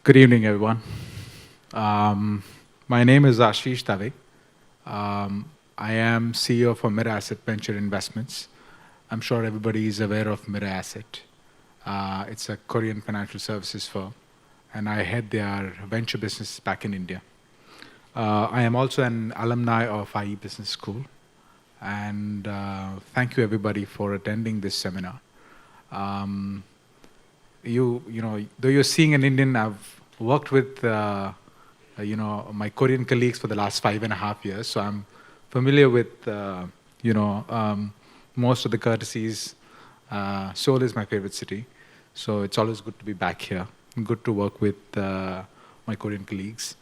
Good evening, everyone. My name is Ashish Dave. I am CEO for Mira Asset Venture Investments. I'm sure everybody is aware of Mira Asset. It's a Korean financial services firm, and I head their venture business back in India. I am also an alumni of IE Business School, and thank you everybody for attending this seminar. Though you're seeing an Indian, I've worked with, my Korean colleagues for the last 5.5 years, so I'm familiar with, most of the courtesies. Seoul is my favorite city, so it's always good to be back here. Good to work with my Korean colleagues.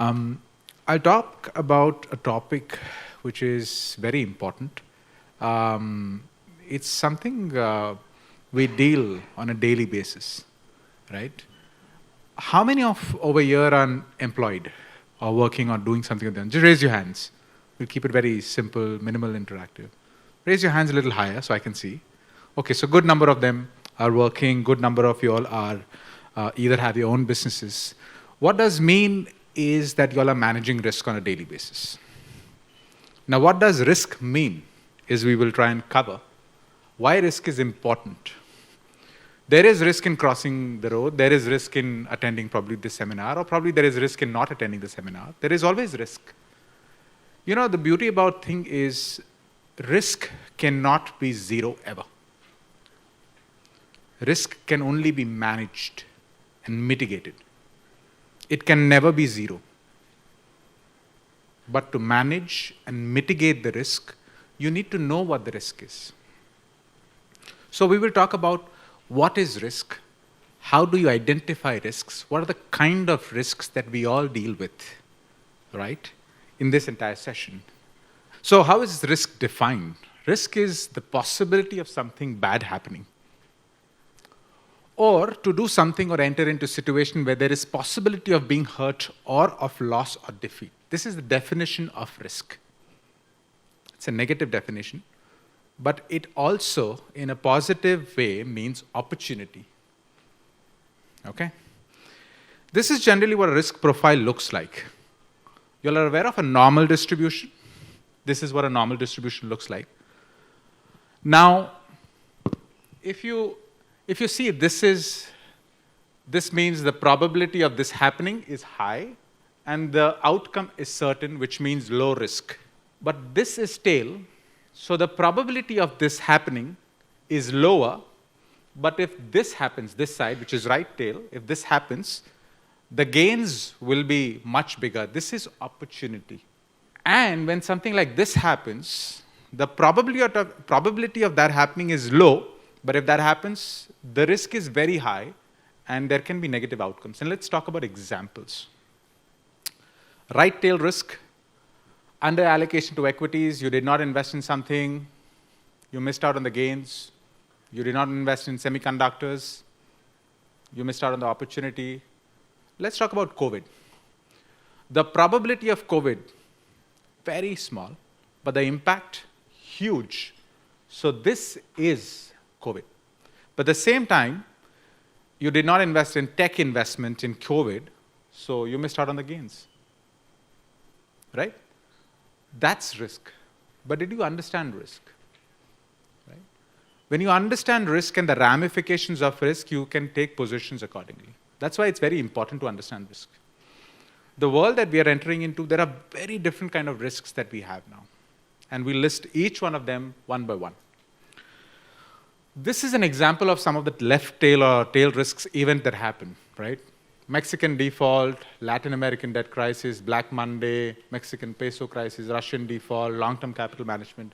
I'll talk about a topic which is very important. It's something we deal on a daily basis, right? How many of over here are employed or working or doing something with them? Just raise your hands. We'll keep it very simple, minimal, interactive. Raise your hands a little higher so I can see. Okay, so good number of them are working. Good number of you all are either have your own businesses. What does mean is that you all are managing risk on a daily basis. Now, what does risk mean is we will try and cover why risk is important. There is risk in crossing the road. There is risk in attending probably this seminar, or probably there is risk in not attending the seminar. There is always risk. You know, the beauty about thing is risk cannot be zero ever. Risk can only be managed and mitigated. It can never be zero. But to manage and mitigate the risk, you need to know what the risk is. So we will talk about what is risk, how do you identify risks, what are the kind of risks that we all deal with, right, in this entire session. So how is risk defined? Risk is the possibility of something bad happening, or to do something or enter into a situation where there is possibility of being hurt or of loss or defeat. This is the definition of risk. It's a negative definition. But it also, in a positive way, means opportunity. Okay? This is generally what a risk profile looks like. You all are aware of a normal distribution. This is what a normal distribution looks like. Now, if you see this means the probability of this happening is high, and the outcome is certain, which means low risk. But this is tail. So the probability of this happening is lower, but if this happens, this side, which is right tail, if this happens, the gains will be much bigger. This is opportunity. And when something like this happens, the probability of that happening is low, but if that happens, the risk is very high, and there can be negative outcomes. And let's talk about examples. Right tail risk. Under allocation to equities, you did not invest in something, you missed out on the gains, you did not invest in semiconductors, you missed out on the opportunity. Let's talk about COVID. The probability of COVID, very small, but the impact, huge. So this is COVID. But at the same time, you did not invest in tech investment in COVID, so you missed out on the gains, right? That's risk. But did you understand risk? Right? When you understand risk and the ramifications of risk, you can take positions accordingly. That's why it's very important to understand risk. The world that we are entering into, there are very different kind of risks that we have now. And we list each one of them one by one. This is an example of some of the left tail or tail risks event that happened, right? Mexican default, Latin American debt crisis, Black Monday, Mexican peso crisis, Russian default, long-term capital management.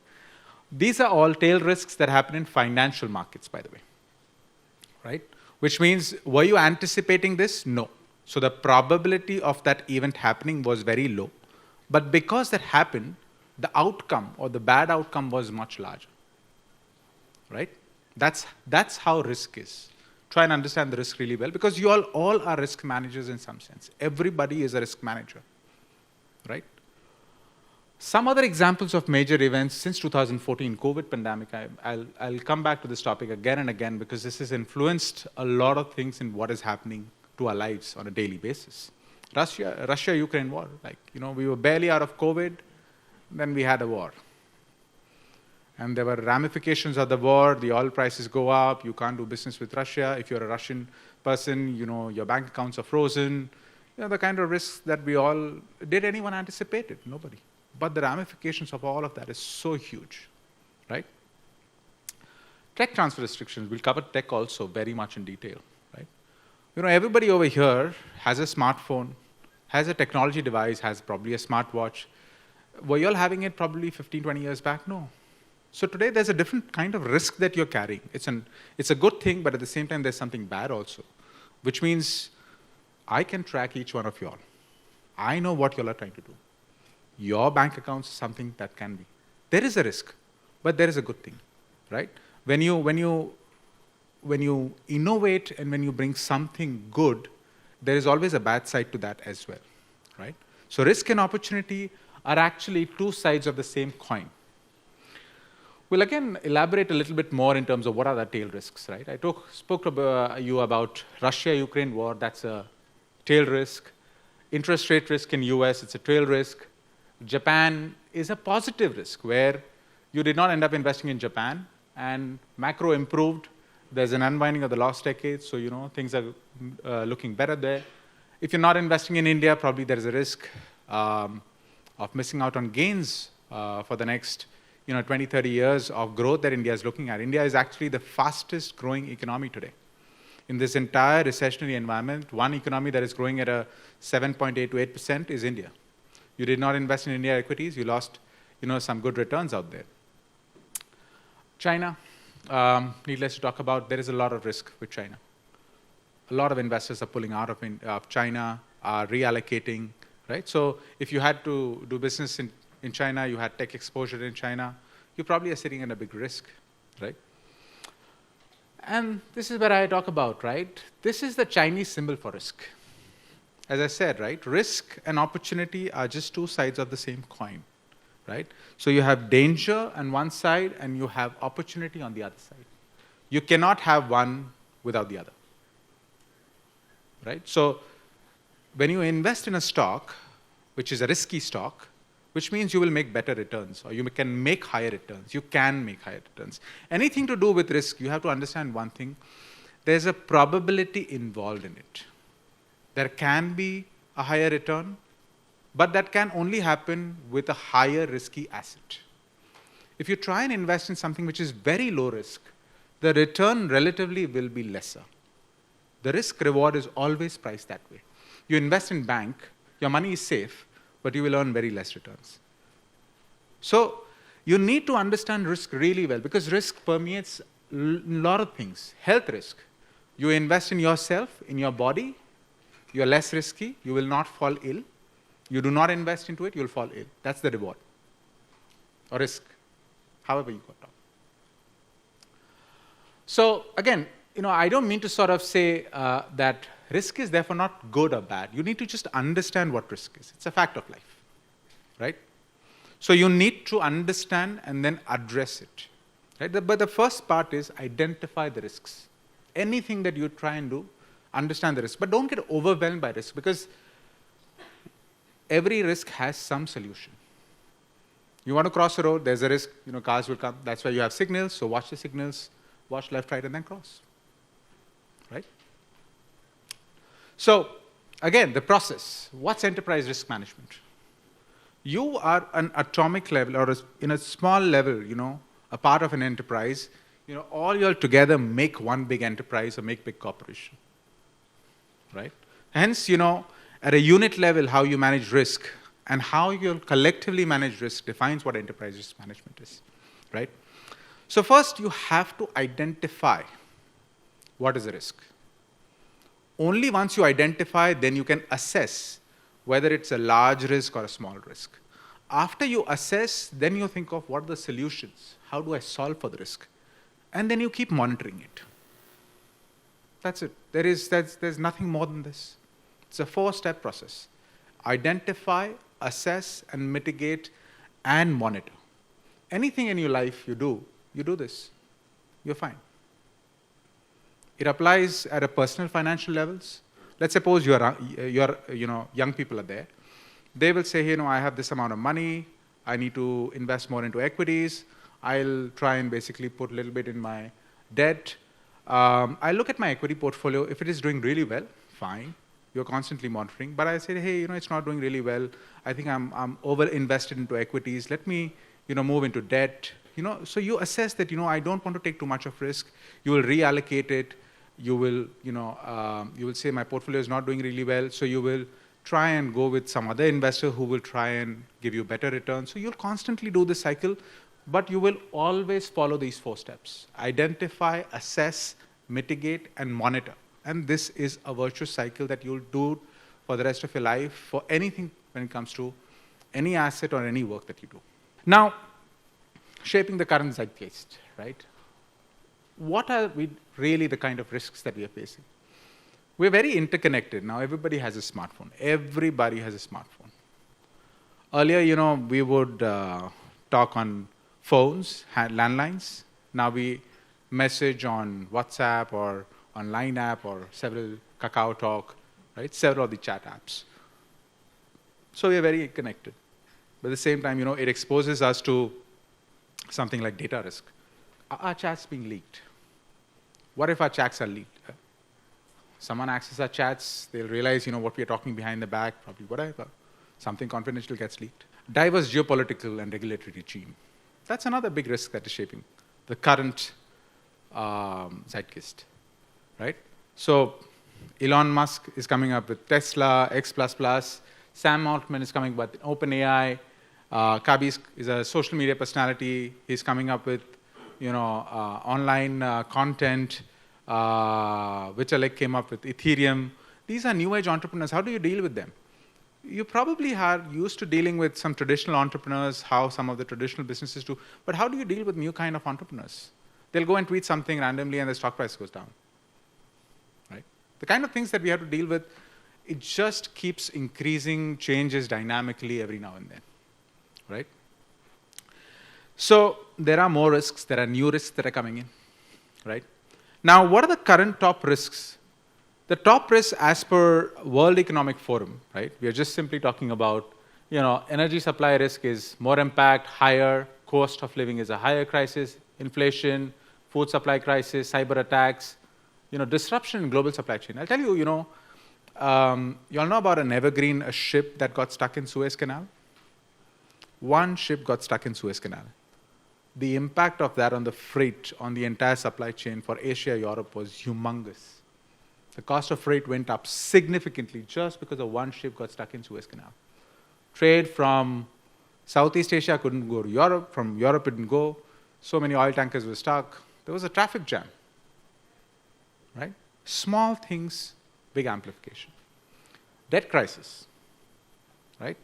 These are all tail risks that happen in financial markets, by the way, right? Which means, were you anticipating this? No. So the probability of that event happening was very low. But because that happened, the outcome or the bad outcome was much larger, right? That's how risk is. Try and understand the risk really well, because you all are risk managers in some sense. Everybody is a risk manager, right? Some other examples of major events since 2014, COVID pandemic, I'll come back to this topic again and again, because this has influenced a lot of things in what is happening to our lives on a daily basis. Russia-Ukraine war, we were barely out of COVID, then we had a war. And there were ramifications of the war. The oil prices go up. You can't do business with Russia. If you're a Russian person, your bank accounts are frozen. The kind of risks that we all, did anyone anticipate it? Nobody. But the ramifications of all of that is so huge, right? Tech transfer restrictions, we'll cover tech also very much in detail, right? Everybody over here has a smartphone, has a technology device, has probably a smartwatch. Were you all having it probably 15, 20 years back? No. So today there's a different kind of risk that you're carrying. It's a good thing, but at the same time there's something bad also, which means I can track each one of you all. I know what you all are trying to do. Your bank accounts is something that can be. There is a risk, but there is a good thing, right? When you innovate and when you bring something good, there is always a bad side to that as well, right? So risk and opportunity are actually two sides of the same coin. We'll again elaborate a little bit more in terms of what are the tail risks, right? I spoke to you about Russia-Ukraine war, that's a tail risk. Interest rate risk in US, it's a tail risk. Japan is a positive risk where you did not end up investing in Japan and macro improved. There's an unwinding of the last decade, so things are looking better there. If you're not investing in India, probably there is a risk of missing out on gains for the next 20, 30 years of growth that India is looking at. India is actually the fastest growing economy today. In this entire recessionary environment, one economy that is growing at a 7.8 to 8% is India. You did not invest in India equities, you lost some good returns out there. China, needless to talk about, there is a lot of risk with China. A lot of investors are pulling out of China, are reallocating, right? So if you had to do business in China, you had tech exposure in China, you probably are sitting in a big risk, right? And this is where I talk about, right? This is the Chinese symbol for risk. As I said, right, risk and opportunity are just two sides of the same coin, right? So you have danger on one side and you have opportunity on the other side. You cannot have one without the other, right? So when you invest in a stock, which is a risky stock, which means you will make better returns or you can make higher returns. You can make higher returns. Anything to do with risk, you have to understand one thing. There's a probability involved in it. There can be a higher return, but that can only happen with a higher risky asset. If you try and invest in something which is very low risk, the return relatively will be lesser. The risk reward is always priced that way. You invest in bank, your money is safe, but you will earn very less returns. So you need to understand risk really well because risk permeates a lot of things. Health risk. You invest in yourself, in your body, you're less risky, you will not fall ill. You do not invest into it, you'll fall ill. That's the reward or risk, however you got it. So again, I don't mean to sort of say that risk is therefore not good or bad. You need to just understand what risk is. It's a fact of life, right? So you need to understand and then address it, right? But the first part is identify the risks. Anything that you try and do, understand the risk. But don't get overwhelmed by risk because every risk has some solution. You want to cross a road, there's a risk, cars will come. That's why you have signals, so watch the signals, watch left, right, and then cross, right? So again, the process. What's enterprise risk management? You are an atomic level or in a small level, a part of an enterprise, all you all together make one big enterprise or make big corporation, right? Hence, at a unit level, how you manage risk and how you'll collectively manage risk defines what enterprise risk management is, right? So first, you have to identify what is the risk. Only once you identify, then you can assess whether it's a large risk or a small risk. After you assess, then you think of what are the solutions? How do I solve for the risk? And then you keep monitoring it. That's it. There's nothing more than this. It's a 4-step process. Identify, assess, and mitigate, and monitor. Anything in your life you do this, you're fine. It applies at a personal financial levels, let's suppose young people are there. They will say, I have this amount of money. I need to invest more into equities. I'll try and basically put a little bit in my debt. I look at my equity portfolio. If it is doing really well, fine. You're constantly monitoring. But I say, hey, it's not doing really well. I think I'm over invested into equities. Let me, move into debt. So you assess that, I don't want to take too much of risk. You will reallocate it. You will, you will say my portfolio is not doing really well. So you will try and go with some other investor who will try and give you better returns. So you'll constantly do this cycle, but you will always follow these 4 steps: identify, assess, mitigate, and monitor. And this is a virtuous cycle that you'll do for the rest of your life for anything when it comes to any asset or any work that you do. Now, shaping the current zeitgeist, right? What are really the kind of risks that we are facing? We're very interconnected. Now everybody has a smartphone. Everybody has a smartphone. Earlier, we would talk on phones, landlines. Now we message on WhatsApp or on Line app or several Kakao Talk, right? Several of the chat apps. So we are very connected. But at the same time, it exposes us to something like data risk. Are our chats being leaked? What if our chats are leaked? Someone accesses our chats, they'll realize, what we are talking behind the back, probably whatever. Something confidential gets leaked. Diverse geopolitical and regulatory regime. That's another big risk that is shaping the current zeitgeist, right? So Elon Musk is coming up with Tesla, X++. Sam Altman is coming up with OpenAI. Kabi is a social media personality. He's coming up with, online content. Vitalik came up with Ethereum. These are new age entrepreneurs. How do you deal with them? You probably are used to dealing with some traditional entrepreneurs, how some of the traditional businesses do, but how do you deal with new kind of entrepreneurs? They'll go and tweet something randomly and the stock price goes down, right? The kind of things that we have to deal with, it just keeps increasing, changes dynamically every now and then, right? So there are more risks, there are new risks that are coming in, right? Now, what are the current top risks? The top risks as per World Economic Forum, right? We are just simply talking about, energy supply risk is more impact, higher, cost of living is a higher crisis, inflation, food supply crisis, cyber attacks, disruption in global supply chain. I'll tell you, you all know about an evergreen, a ship that got stuck in Suez Canal? One ship got stuck in Suez Canal. The impact of that on the freight, on the entire supply chain for Asia, Europe was humongous. The cost of freight went up significantly just because of one ship got stuck in Suez Canal. Trade from Southeast Asia couldn't go to Europe, from Europe it didn't go. So many oil tankers were stuck. There was a traffic jam, right? Small things, big amplification. Debt crisis, right?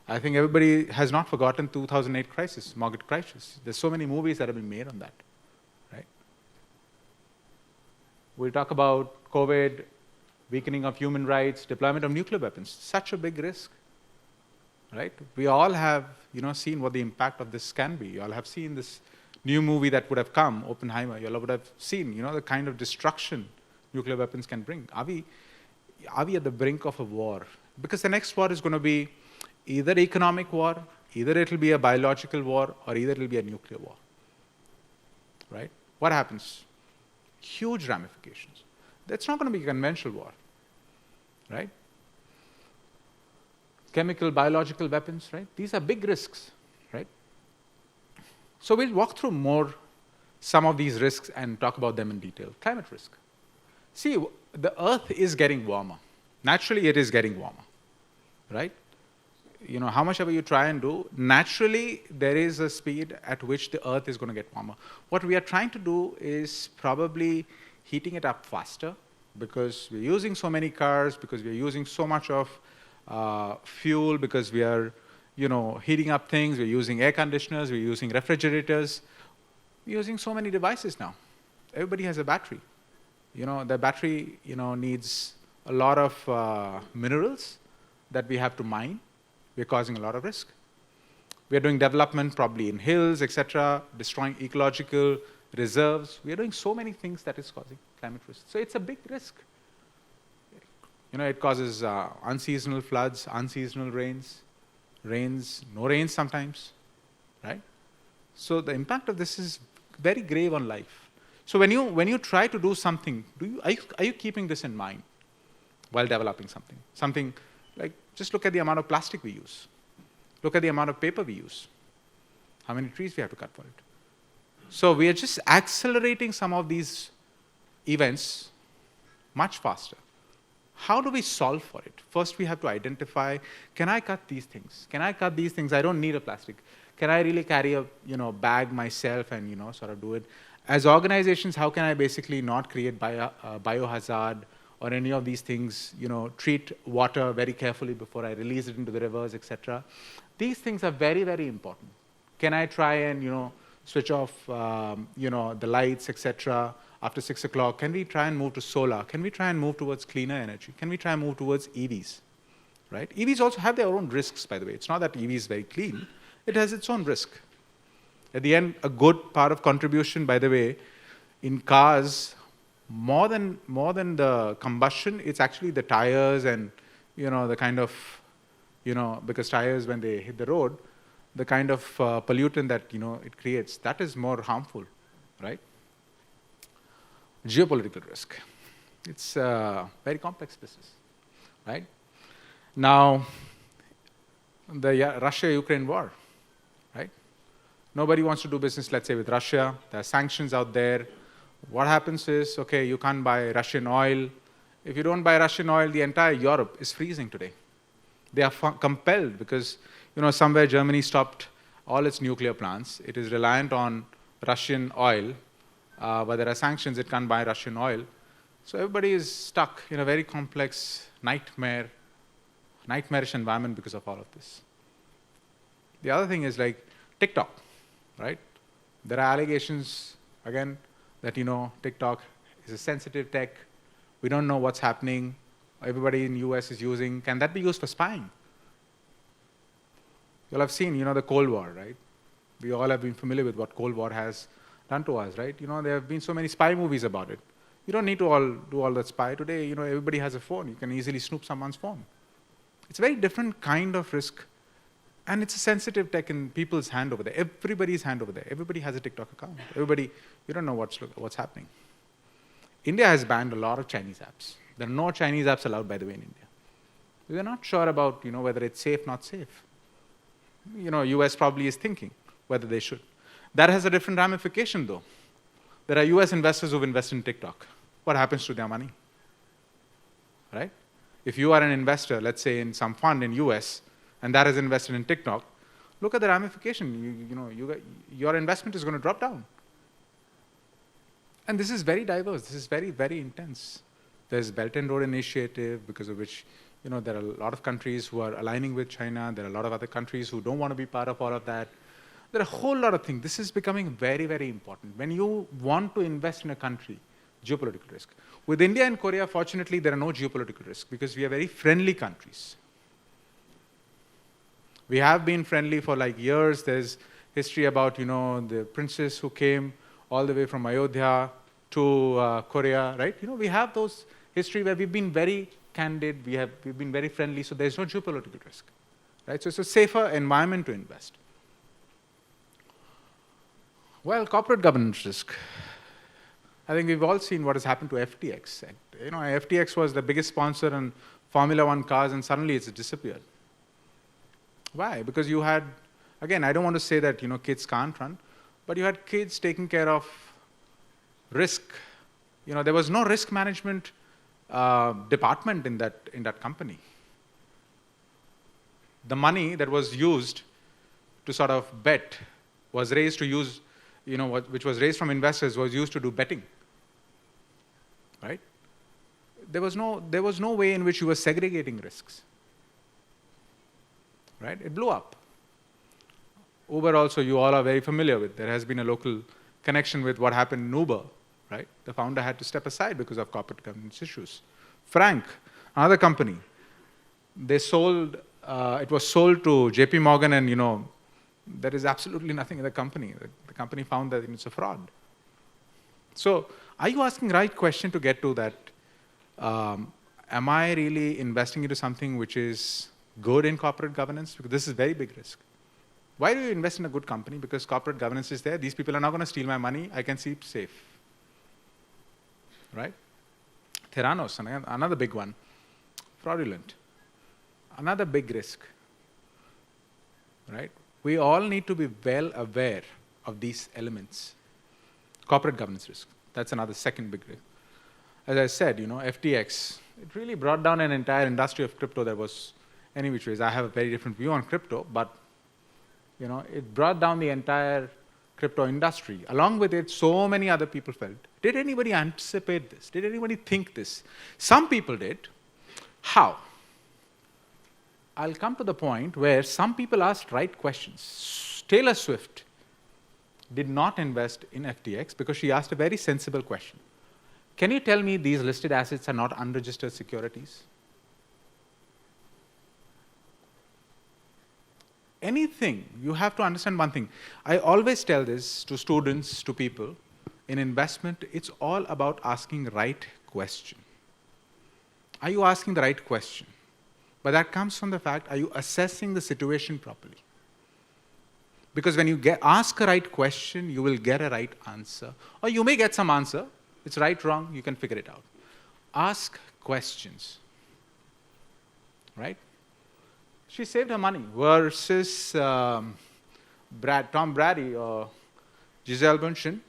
I think everybody has not forgotten 2008 crisis, mortgage crisis. There's so many movies that have been made on that, right? We talk about COVID, weakening of human rights, deployment of nuclear weapons. Such a big risk, right? We all have, seen what the impact of this can be. You all have seen this new movie that would have come, Oppenheimer. You all would have seen, the kind of destruction nuclear weapons can bring. Are we at the brink of a war? Because the next war is going to be either economic war, either it will be a biological war, or either it will be a nuclear war, right? What happens? Huge ramifications. That's not going to be a conventional war, right? Chemical, biological weapons, right? These are big risks, right? So we'll walk through some of these risks and talk about them in detail. Climate risk. See, the Earth is getting warmer. Naturally, it is getting warmer, right? How much ever you try and do, naturally, there is a speed at which the Earth is going to get warmer. What we are trying to do is probably heating it up faster because we're using so many cars, because we're using so much of fuel, because we are, heating up things, we're using air conditioners, we're using refrigerators, we're using so many devices now. Everybody has a battery. The battery, needs a lot of minerals that we have to mine. We're causing a lot of risk. We're doing development probably in hills, etc., destroying ecological reserves. We're doing so many things that is causing climate risk. So it's a big risk. It causes unseasonal floods, unseasonal rains, no rains sometimes, right? So the impact of this is very grave on life. So when you try to do something, are you keeping this in mind while developing something? Something like, just look at the amount of plastic we use. Look at the amount of paper we use. How many trees we have to cut for it. So we are just accelerating some of these events much faster. How do we solve for it? First, we have to identify, can I cut these things? Can I cut these things? I don't need a plastic. Can I really carry a bag myself and sort of do it? As organizations, how can I basically not create biohazard or any of these things, treat water very carefully before I release it into the rivers, etc. These things are very, very important. Can I try and, switch off, the lights, etc. after 6 o'clock? Can we try and move to solar? Can we try and move towards cleaner energy? Can we try and move towards EVs, right? EVs also have their own risks, by the way. It's not that EV is very clean. It has its own risk. At the end, a good part of contribution, by the way, in cars, more than the combustion, it's actually the tires and, the kind of, because tires, when they hit the road, the kind of pollutant that, it creates, that is more harmful, right? Geopolitical risk. It's a very complex business, right? Now, the Russia-Ukraine war, right? Nobody wants to do business, let's say, with Russia. There are sanctions out there. What happens is, okay, you can't buy Russian oil. If you don't buy Russian oil, the entire Europe is freezing today. They are compelled because, somewhere Germany stopped all its nuclear plants. It is reliant on Russian oil, but there are sanctions, it can't buy Russian oil. So everybody is stuck in a very complex nightmarish environment because of all of this. The other thing is like TikTok, right? There are allegations, again, that, TikTok is a sensitive tech. We don't know what's happening. Everybody in the US is using. Can that be used for spying? You'll have seen, the Cold War, right? We all have been familiar with what Cold War has done to us, right? There have been so many spy movies about it. You don't need to do all that spy. Today, everybody has a phone. You can easily snoop someone's phone. It's a very different kind of risk. And it's a sensitive tech in people's hand over there. Everybody's hand over there. Everybody has a TikTok account. Everybody, you don't know what's happening. India has banned a lot of Chinese apps. There are no Chinese apps allowed, by the way, in India. We're not sure about, whether it's safe, not safe. US probably is thinking whether they should. That has a different ramification, though. There are US investors who've invested in TikTok. What happens to their money? Right? If you are an investor, let's say in some fund in US, and that is invested in TikTok, look at the ramification. Your investment is going to drop down. And this is very diverse. This is very, very intense. There's Belt and Road Initiative, because of which there are a lot of countries who are aligning with China. There are a lot of other countries who don't want to be part of all of that. There are a whole lot of things. This is becoming very, very important. When you want to invest in a country, geopolitical risk. With India and Korea, fortunately, there are no geopolitical risks because we are very friendly countries. We have been friendly for like years. There's history about, the princess who came all the way from Ayodhya to Korea, right? We have those history where we've been very candid, we've been very friendly, so there's no geopolitical risk, right? So it's a safer environment to invest. Well, corporate governance risk. I think we've all seen what has happened to FTX. FTX was the biggest sponsor in Formula One cars, and suddenly it's disappeared. Why? Because you had, again, I don't want to say that kids can't run, but you had kids taking care of risk. There was no risk management department in that company. The money that was used to sort of bet was raised to use, which was raised from investors was used to do betting, right? There was no way in which you were segregating risks, right? It blew up. Uber also, you all are very familiar with. There has been a local connection with what happened in Uber, right? The founder had to step aside because of corporate governance issues. Frank, another company, it was sold to JP Morgan, and there is absolutely nothing in the company. The company found that it's a fraud. So are you asking the right question to get to that? am I really investing into something which is good in corporate governance? Because this is very big risk. Why do you invest in a good company? Because corporate governance is there. These people are not going to steal my money. I can sleep safe. Right? Theranos, another big one. Fraudulent. Another big risk. Right? We all need to be well aware of these elements. Corporate governance risk. That's another second big risk. As I said, FTX, it really brought down an entire industry of crypto that was any which ways. I have a very different view on crypto, but it brought down the entire crypto industry. Along with it, so many other people felt. Did anybody anticipate this? Did anybody think this? Some people did. How? I'll come to the point where some people asked right questions. Taylor Swift did not invest in FTX because she asked a very sensible question. Can you tell me these listed assets are not unregistered securities? Anything, you have to understand one thing. I always tell this to students, to people. In investment, it's all about asking the right question. Are you asking the right question? But that comes from the fact, are you assessing the situation properly? Because when you ask a right question, you will get a right answer. Or you may get some answer. It's right, wrong, you can figure it out. Ask questions. Right? She saved her money versus Tom Brady or Gisele Bündchen.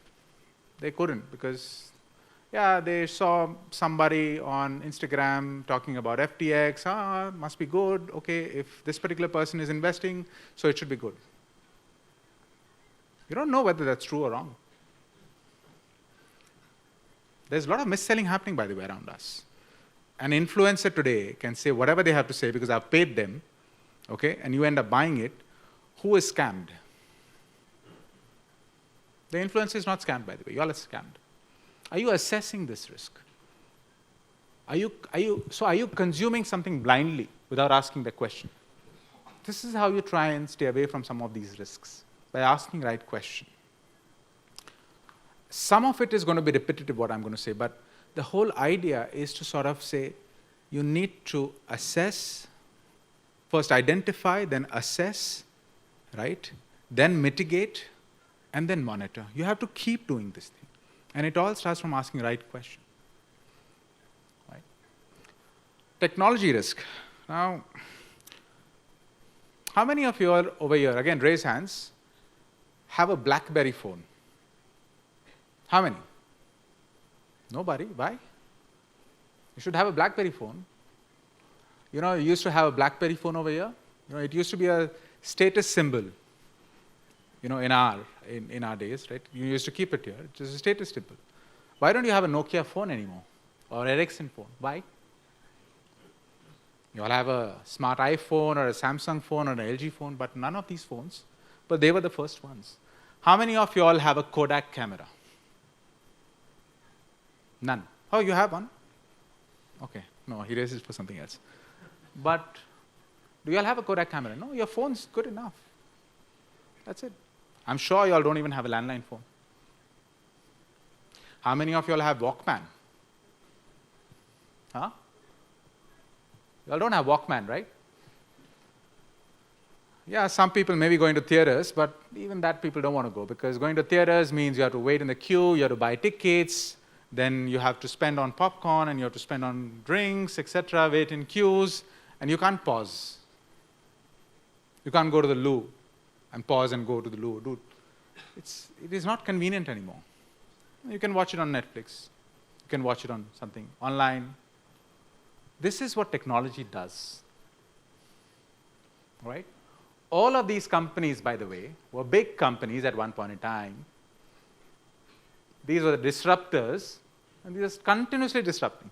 They couldn't because, they saw somebody on Instagram talking about FTX. Must be good. Okay, if this particular person is investing, so it should be good. You don't know whether that's true or wrong. There's a lot of mis-selling happening, by the way, around us. An influencer today can say whatever they have to say because I've paid them, okay, and you end up buying it. Who is scammed? The influencer is not scammed, by the way. You all are scammed. Are you assessing this risk? Are you consuming something blindly without asking the question? This is how you try and stay away from some of these risks, by asking the right question. Some of it is going to be repetitive, what I'm going to say, but the whole idea is to sort of say, you need to assess, first identify, then assess, right? Then mitigate, and then monitor. You have to keep doing this thing. And it all starts from asking the right question. Right? Technology risk. Now, how many of you are over here, again, raise hands, have a BlackBerry phone? How many? Nobody. Why? You should have a BlackBerry phone. You used to have a BlackBerry phone over here. It used to be a status symbol, in our days, right? You used to keep it here. It's just a status symbol. Why don't you have a Nokia phone anymore? Or Ericsson phone? Why? You all have a smart iPhone or a Samsung phone or an LG phone, but none of these phones. But they were the first ones. How many of you all have a Kodak camera? None. Oh, you have one? Okay. No, he raises for something else. But do you all have a Kodak camera? No, your phone's good enough. That's it. I'm sure you all don't even have a landline phone. How many of you all have Walkman? Huh? You all don't have Walkman, right? Yeah, some people may be going to theaters, but even that people don't want to go because going to theaters means you have to wait in the queue, you have to buy tickets, then you have to spend on popcorn and you have to spend on drinks, etc., wait in queues, and you can't pause. You can't go to the loo and pause and go to the loo. Dude, it is not convenient anymore. You can watch it on Netflix. You can watch it on something online. This is what technology does. Right? All of these companies, by the way, were big companies at one point in time. These were the disruptors, and these are continuously disrupting.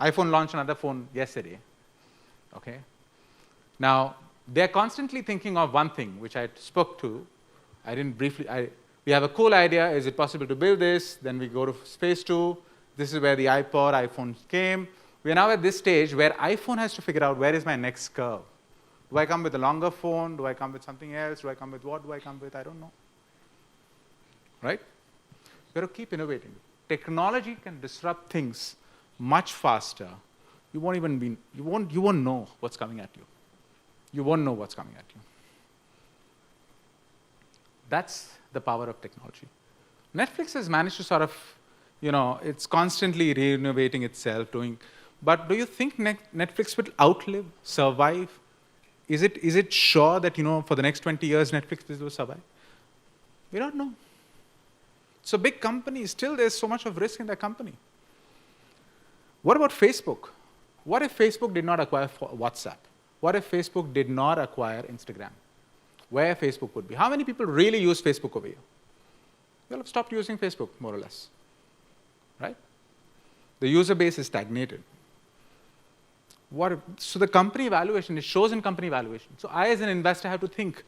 iPhone launched another phone yesterday. Okay? Now, they're constantly thinking of one thing, which I spoke to. We have a cool idea. Is it possible to build this? Then we go to phase 2. This is where the iPhone came. We are now at this stage where iPhone has to figure out where is my next curve. Do I come with a longer phone? Do I come with something else? Do I come with what do I come with? I don't know. Right? You've got to keep innovating. Technology can disrupt things much faster, you won't know what's coming at you. You won't know what's coming at you. That's the power of technology. Netflix has managed to sort of, it's constantly renovating itself, but do you think Netflix will outlive, survive? Is it sure that, for the next 20 years, Netflix will survive? We don't know. So big companies, still there's so much of risk in their company. What about Facebook? What if Facebook did not acquire WhatsApp? What if Facebook did not acquire Instagram? Where Facebook would be? How many people really use Facebook over here? They'll have stopped using Facebook, more or less. Right? The user base is stagnated. So the company valuation, it shows in company valuation. So I, as an investor, have to think,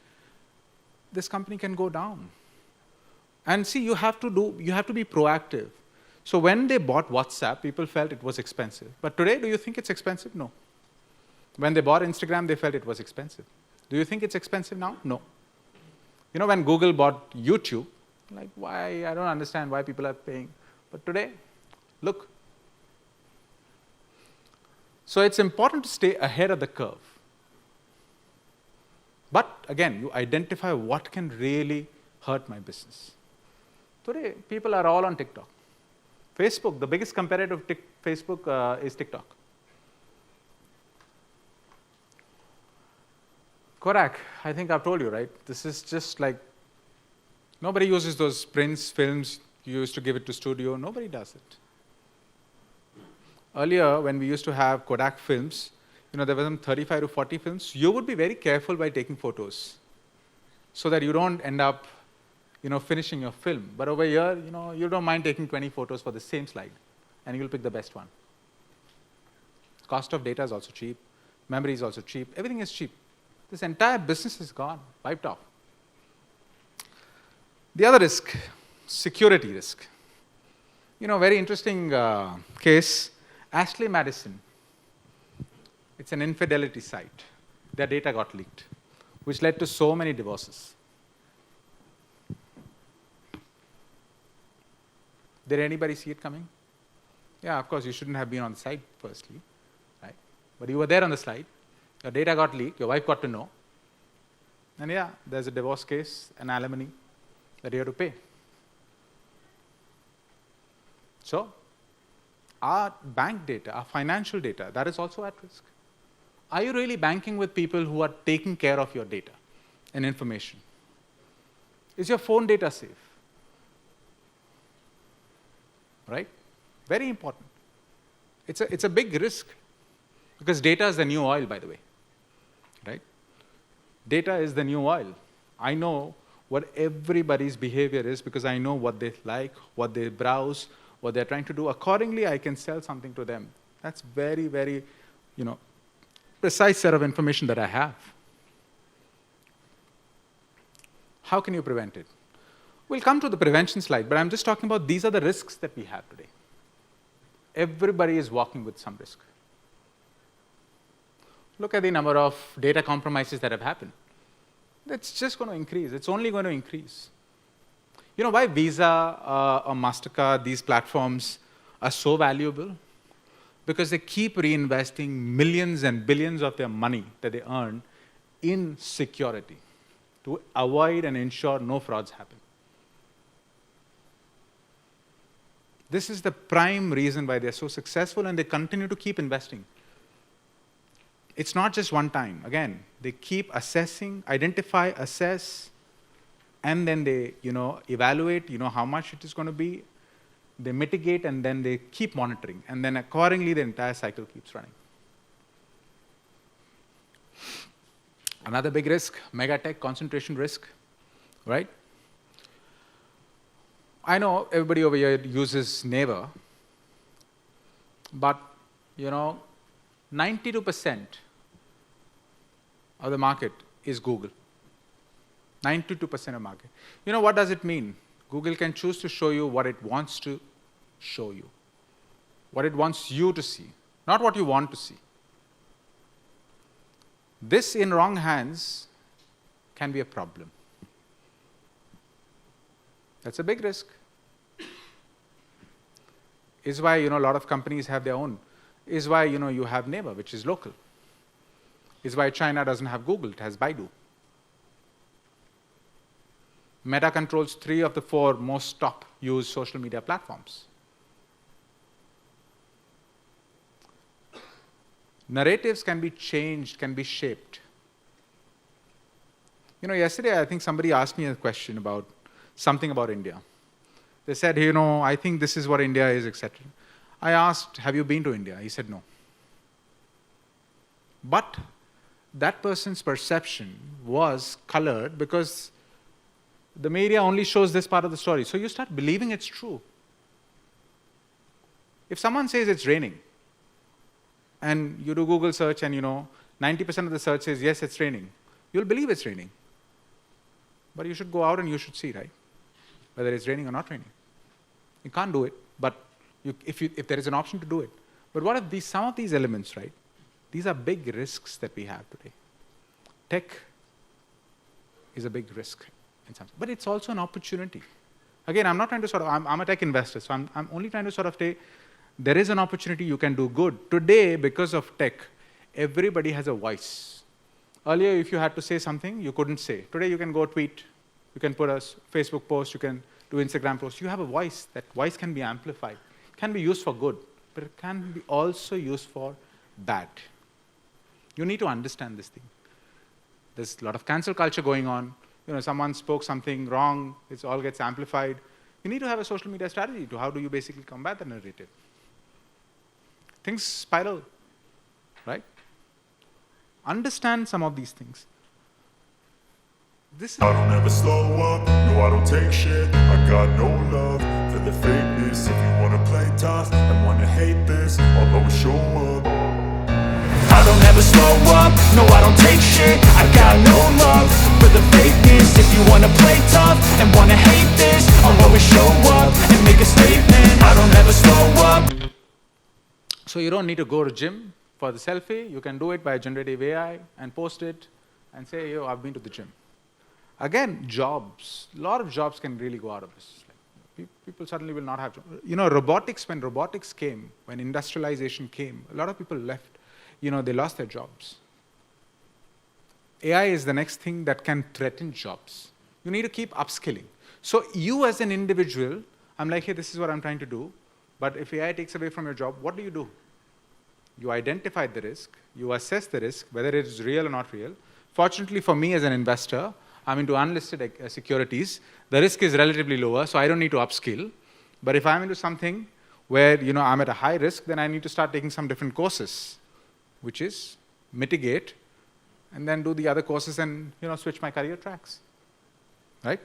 this company can go down. And see, you have to be proactive. So when they bought WhatsApp, people felt it was expensive. But today, do you think it's expensive? No. When they bought Instagram, they felt it was expensive. Do you think it's expensive now? No. When Google bought YouTube, like, why? I don't understand why people are paying. But today, look. So it's important to stay ahead of the curve. But again, you identify what can really hurt my business. Today, people are all on TikTok. Facebook, the biggest competitor of Facebook is TikTok. Kodak, I think I've told you, right? This is just like, nobody uses those prints, films you used to give it to studio. Nobody does it. Earlier, when we used to have Kodak films, there were some 35 to 40 films. You would be very careful by taking photos so that you don't end up, finishing your film. But over here, you don't mind taking 20 photos for the same slide, and you'll pick the best one. Cost of data is also cheap. Memory is also cheap. Everything is cheap. This entire business is gone, wiped off. The other risk, security risk. Very interesting case, Ashley Madison. It's an infidelity site. Their data got leaked, which led to so many divorces. Did anybody see it coming? Yeah, of course, you shouldn't have been on the site firstly, right? But you were there on the slide. Your data got leaked, your wife got to know. And yeah, there's a divorce case, an alimony that you have to pay. So, our bank data, our financial data, that is also at risk. Are you really banking with people who are taking care of your data and information? Is your phone data safe? Right? Very important. It's a big risk because data is the new oil, by the way. Right? Data is the new oil. I know what everybody's behavior is because I know what they like, what they browse, what they're trying to do. Accordingly, I can sell something to them. That's very, very, precise set of information that I have. How can you prevent it? We'll come to the prevention slide, but I'm just talking about these are the risks that we have today. Everybody is walking with some risk. Look at the number of data compromises that have happened. It's just going to increase. It's only going to increase. Why Visa or MasterCard, these platforms, are so valuable? Because they keep reinvesting millions and billions of their money that they earn in security to avoid and ensure no frauds happen. This is the prime reason why they're so successful, and they continue to keep investing. It's not just one time. Again, they keep assessing, identify, assess, and then they, evaluate, how much it is going to be. They mitigate, and then they keep monitoring. And then accordingly, the entire cycle keeps running. Another big risk, megatech concentration risk, right? I know everybody over here uses Naver, but, 92% of the market is Google. 92% of market. What does it mean? Google can choose to show you what it wants to show you, what it wants you to see, not what you want to see. This in wrong hands can be a problem. That's a big risk. Is why, a lot of companies have their own. Is why, you have Neighbor, which is local. Is why China doesn't have Google, it has Baidu. Meta controls 3 of the 4 most top used social media platforms. Narratives can be changed, can be shaped. Yesterday I think somebody asked me a question about something about India. They said, I think this is what India is, etc. I asked, have you been to India? He said, no. But that person's perception was colored because the media only shows this part of the story. So you start believing it's true. If someone says it's raining, and you do Google search and 90% of the search says, yes, it's raining, you'll believe it's raining. But you should go out and you should see, right? Whether it's raining or not raining. You can't do it, but if there is an option to do it. But what if some of these elements, right? These are big risks that we have today. Tech is a big risk in some sense, but it's also an opportunity. Again, I'm not trying to I'm a tech investor, so I'm only trying to say, there is an opportunity, you can do good. Today, because of tech, everybody has a voice. Earlier, if you had to say something, you couldn't say. Today, you can go tweet, you can put a Facebook post, you can do Instagram post. You have a voice. That voice can be amplified. It can be used for good, but it can be also used for bad. You need to understand this thing. There's a lot of cancel culture going on. Someone spoke something wrong, it all gets amplified. You need to have a social media strategy to how do you basically combat the narrative. Things spiral, right? Understand some of these things. I don't ever slow up, no I don't take shit. I got no love for the fakeness. If you wanna play tough and wanna hate this, I'll always show up. I don't ever slow up, no I don't take shit. I got no love for the fakeness. If you wanna play tough and wanna hate this, I'll always show up and make a statement. I don't ever slow up. So you don't need to go to gym for the selfie. You can do it by generative AI and post it and say, I've been to the gym. Again, jobs. A lot of jobs can really go out of this. People suddenly will not have jobs. Robotics, when robotics came, when industrialization came, a lot of people left. They lost their jobs. AI is the next thing that can threaten jobs. You need to keep upskilling. So you as an individual, I'm like, hey, this is what I'm trying to do. But if AI takes away from your job, what do? You identify the risk, you assess the risk, whether it is real or not real. Fortunately for me as an investor, I'm into unlisted securities. The risk is relatively lower, so I don't need to upskill. But if I'm into something where I'm at a high risk, then I need to start taking some different courses, which is mitigate, and then do the other courses and switch my career tracks, right?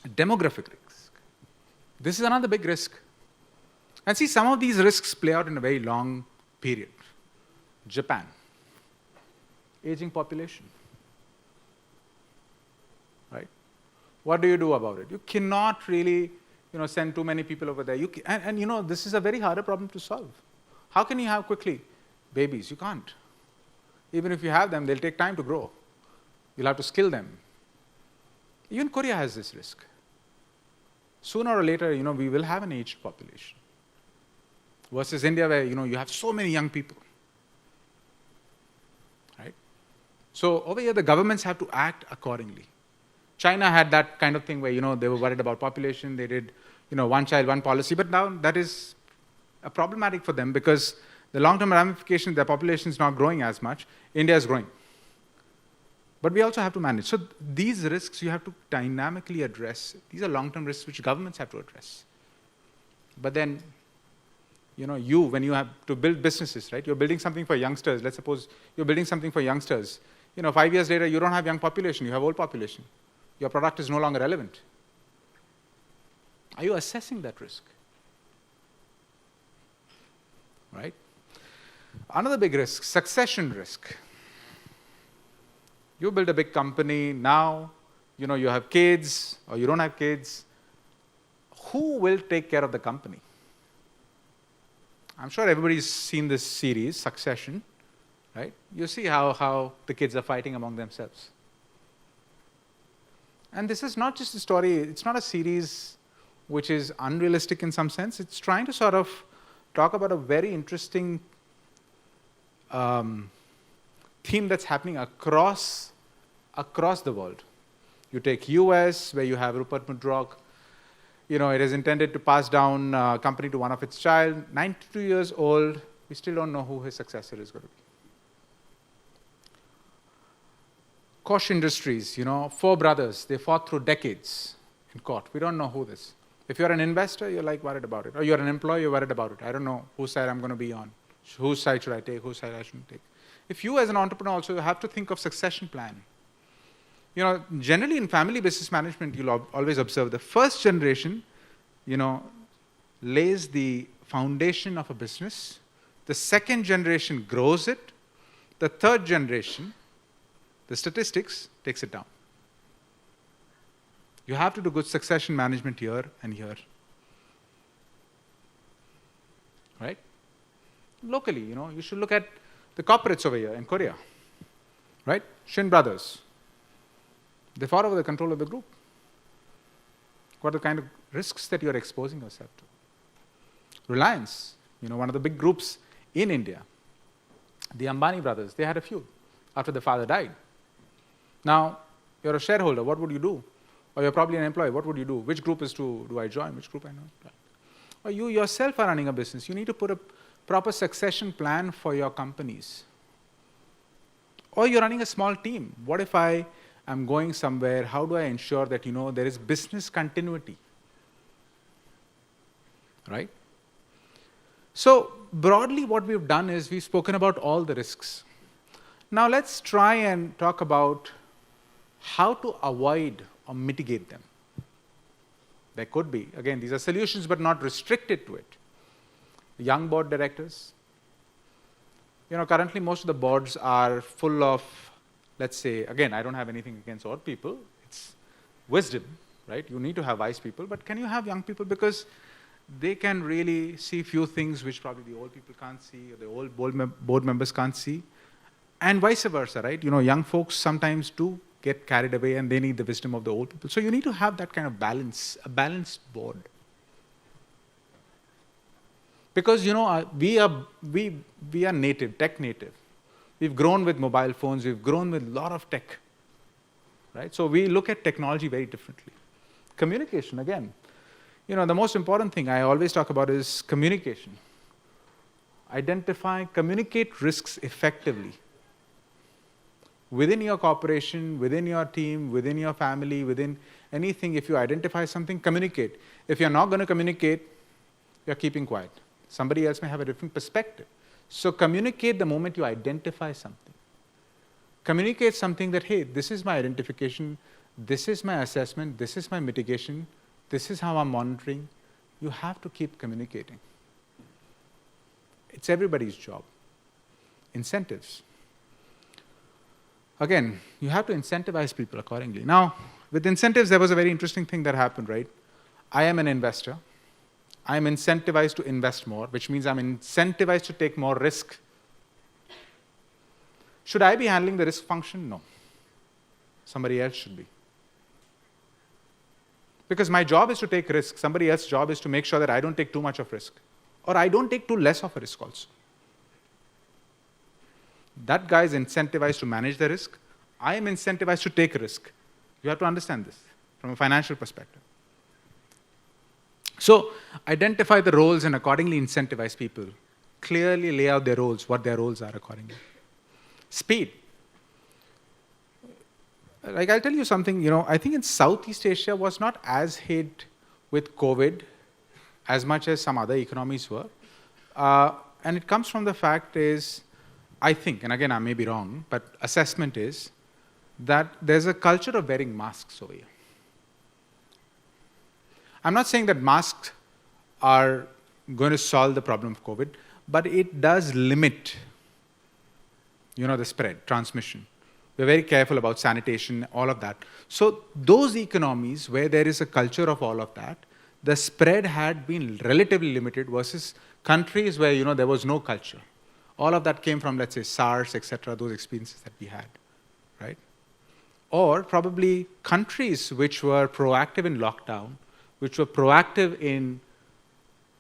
Demographic risk. This is another big risk. And see, some of these risks play out in a very long period. Japan, aging population, right? What do you do about it? You cannot really, send too many people over there. And this is a very harder problem to solve. How can you have quickly babies? You can't. Even if you have them, they'll take time to grow. You'll have to skill them. Even Korea has this risk. Sooner or later, we will have an aged population. Versus India, where you have so many young people, right? So over here, the governments have to act accordingly. China had that kind of thing where they were worried about population. They did one child, one policy, but now that is problematic for them because the long-term ramifications, their population is not growing as much. India is growing, but we also have to manage. So these risks you have to dynamically address. These are long-term risks which governments have to address. But then when you have to build businesses, right? You're building something for youngsters. Let's suppose you're building something for youngsters. 5 years later, you don't have young population, you have old population. Your product is no longer relevant. Are you assessing that risk? Right? Another big risk, succession risk. You build a big company, now, you have kids, or you don't have kids. Who will take care of the company? I'm sure everybody's seen this series, Succession, right? You see how the kids are fighting among themselves. And this is not just a story, it's not a series which is unrealistic in some sense. It's trying to sort of talk about a very interesting theme that's happening across the world. You take US, where you have Rupert Murdoch. It is intended to pass down company to one of its child. 92 years old, we still don't know who his successor is going to be. Koch Industries, 4 brothers, they fought through decades in court. We don't know who this. If you're an investor, you're like worried about it. Or you're an employee, you're worried about it. I don't know whose side I'm going to be on. Whose side should I take, whose side I shouldn't take. If you as an entrepreneur also, you have to think of succession plan. Generally in family business management, you'll always observe the first generation, lays the foundation of a business. The second generation grows it. The third generation, the statistics, takes it down. You have to do good succession management here and here. Right? Locally, you should look at the corporates over here in Korea. Right? Shin Brothers. They fought over the control of the group. What are the kind of risks that you're exposing yourself to? Reliance, one of the big groups in India. The Ambani brothers, they had a feud after the father died. Now, you're a shareholder, what would you do? Or you're probably an employee, what would you do? Which group do I join? Which group I not? Or you yourself are running a business. You need to put a proper succession plan for your companies. Or you're running a small team. What if I am going somewhere? How do I ensure that, there is business continuity? Right? So, broadly what we've done is we've spoken about all the risks. Now let's try and talk about how to avoid or mitigate them. There could be, again, these are solutions but not restricted to it. Young board directors. Currently most of the boards are full of, let's say, again, I don't have anything against old people. It's wisdom, right? You need to have wise people, but can you have young people? Because they can really see few things which probably the old people can't see, or the old board members can't see. And vice versa, right? Young folks sometimes do get carried away and they need the wisdom of the old people. So you need to have that kind of balance, a balanced board. Because, we are native, tech native. We've grown with mobile phones, we've grown with a lot of tech, right? So we look at technology very differently. Communication, again. The most important thing I always talk about is communication. Communicate risks effectively. Within your corporation, within your team, within your family, within anything, if you identify something, communicate. If you're not going to communicate, you're keeping quiet. Somebody else may have a different perspective. So communicate the moment you identify something. Communicate something that, hey, this is my identification, this is my assessment, this is my mitigation, this is how I'm monitoring. You have to keep communicating. It's everybody's job. Incentives. Again, you have to incentivize people accordingly. Now, with incentives, there was a very interesting thing that happened, right? I am an investor. I am incentivized to invest more, which means I'm incentivized to take more risk. Should I be handling the risk function? No. Somebody else should be. Because my job is to take risk. Somebody else's job is to make sure that I don't take too much of risk. Or I don't take too less of a risk also. That guy is incentivized to manage the risk. I am incentivized to take risk. You have to understand this from a financial perspective. So, identify the roles and accordingly incentivize people. Clearly lay out their roles, what their roles are accordingly. Speed. Like I'll tell you something, I think in Southeast Asia was not as hit with COVID as much as some other economies were. And it comes from the fact is, I think, and again I may be wrong, but assessment is that there's a culture of wearing masks over here. I'm not saying that masks are going to solve the problem of COVID, but it does limit, the spread, transmission. We're very careful about sanitation, all of that. So those economies where there is a culture of all of that, the spread had been relatively limited versus countries where, there was no culture. All of that came from, let's say, SARS, etc., those experiences that we had, right? Or probably countries which were proactive in lockdown, which were proactive in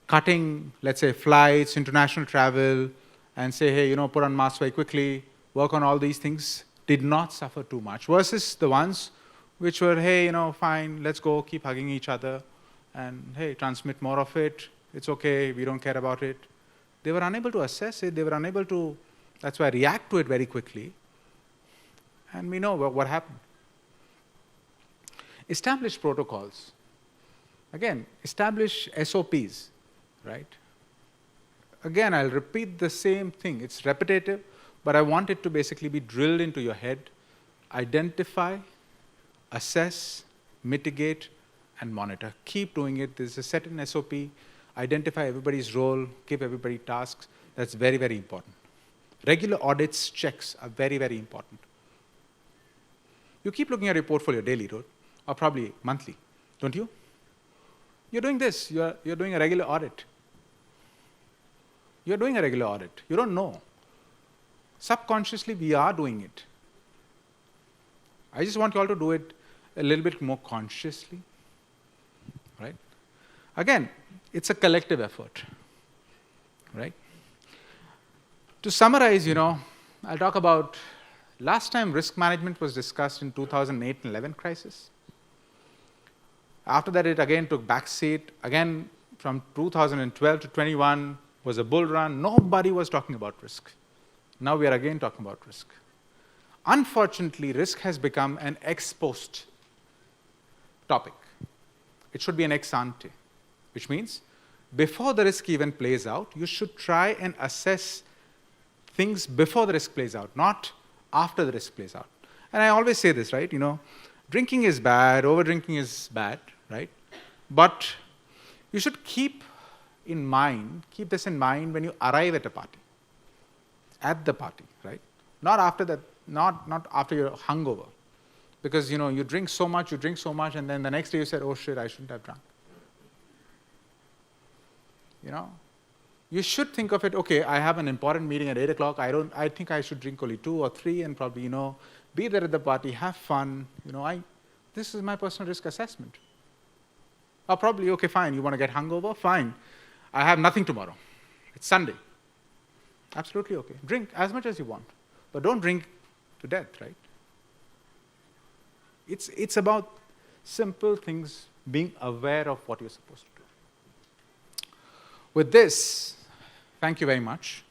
cutting, let's say, flights, international travel, and say, hey, put on masks very quickly, work on all these things, did not suffer too much, versus the ones which were, hey, fine, let's go, keep hugging each other, and hey, transmit more of it, it's okay, we don't care about it. They were unable to assess it, they were unable to, that's why, react to it very quickly, and we know what happened. Establish protocols. Again, establish SOPs, right? Again, I'll repeat the same thing. It's repetitive, but I want it to basically be drilled into your head. Identify, assess, mitigate, and monitor. Keep doing it. There's a set in SOP. Identify everybody's role, give everybody tasks. That's very, very important. Regular audits, checks are very, very important. You keep looking at your portfolio daily, or probably monthly, don't you? You're doing this. You're doing a regular audit. You're doing a regular audit. You don't know. Subconsciously, we are doing it. I just want you all to do it a little bit more consciously, right? Again, it's a collective effort, right? To summarize, I'll talk about last time risk management was discussed in 2008 and 11 crisis. After that, it again took backseat. Again, from 2012 to 21 was a bull run. Nobody was talking about risk. Now we are again talking about risk. Unfortunately, risk has become an ex-post topic. It should be an ex-ante, which means before the risk even plays out, you should try and assess things before the risk plays out, not after the risk plays out. And I always say this, right? Drinking is bad, over-drinking is bad, right? But you should keep this in mind when you arrive at a party, right? Not after that, not after you're hungover. Because, you drink so much, and then the next day you said, oh shit, I shouldn't have drunk. You should think of it, okay, I have an important meeting at 8 o'clock, I think I should drink only 2 or 3 and probably, be there at the party, have fun, this is my personal risk assessment. Or probably, okay, fine, you want to get hungover? Fine. I have nothing tomorrow. It's Sunday. Absolutely okay. Drink as much as you want, but don't drink to death, right? It's about simple things, being aware of what you're supposed to do. With this, thank you very much.